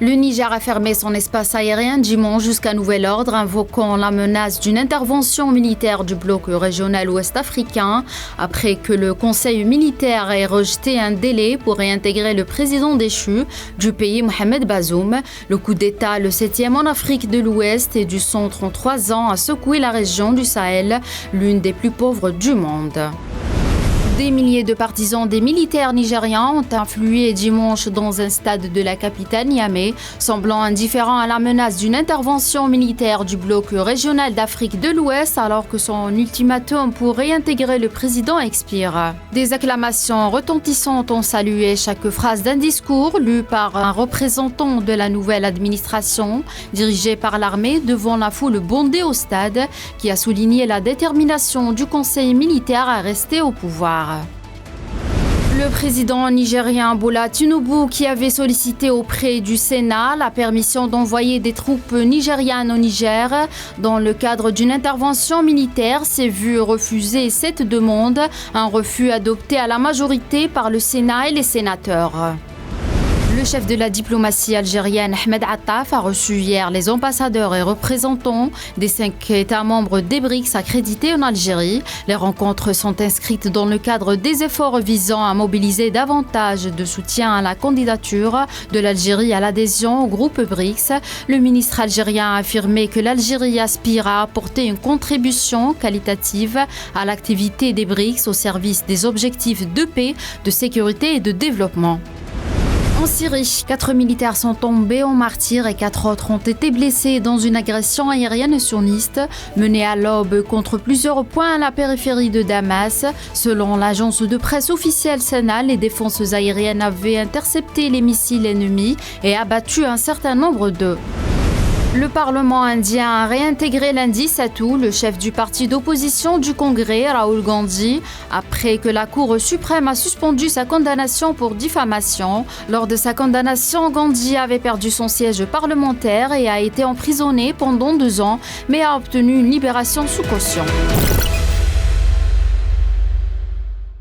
Le Niger a fermé son espace aérien dimanche jusqu'à nouvel ordre, invoquant la menace d'une intervention militaire du bloc régional ouest-africain, après que le Conseil militaire ait rejeté un délai pour réintégrer le président déchu du pays, Mohamed Bazoum. Le coup d'État, le 7e en Afrique de l'Ouest et du Centre en 3 ans, a secoué la région du Sahel, l'une des plus pauvres du monde. Des milliers de partisans des militaires nigériens ont influé dimanche dans un stade de la capitale Niamey, semblant indifférent à la menace d'une intervention militaire du bloc régional d'Afrique de l'Ouest alors que son ultimatum pour réintégrer le président expire. Des acclamations retentissantes ont salué chaque phrase d'un discours lu par un représentant de la nouvelle administration dirigée par l'armée devant la foule bondée au stade qui a souligné la détermination du conseil militaire à rester au pouvoir. Le président nigérien Bola Tinubu, qui avait sollicité auprès du Sénat la permission d'envoyer des troupes nigérianes au Niger dans le cadre d'une intervention militaire, s'est vu refuser cette demande, un refus adopté à la majorité par le Sénat et les sénateurs. Le chef de la diplomatie algérienne, Ahmed Attaf, a reçu hier les ambassadeurs et représentants des 5 États membres des BRICS accrédités en Algérie. Les rencontres sont inscrites dans le cadre des efforts visant à mobiliser davantage de soutien à la candidature de l'Algérie à l'adhésion au groupe BRICS. Le ministre algérien a affirmé que l'Algérie aspire à apporter une contribution qualitative à l'activité des BRICS au service des objectifs de paix, de sécurité et de développement. En Syrie, 4 militaires sont tombés en martyrs et 4 autres ont été blessés dans une agression aérienne sioniste menée à l'aube contre plusieurs points à la périphérie de Damas. Selon l'agence de presse officielle SANA, les défenses aériennes avaient intercepté les missiles ennemis et abattu un certain nombre d'eux. Le Parlement indien a réintégré lundi 7 août le chef du parti d'opposition du Congrès, Rahul Gandhi, après que la Cour suprême a suspendu sa condamnation pour diffamation. Lors de sa condamnation, Gandhi avait perdu son siège parlementaire et a été emprisonné pendant 2 ans, mais a obtenu une libération sous caution.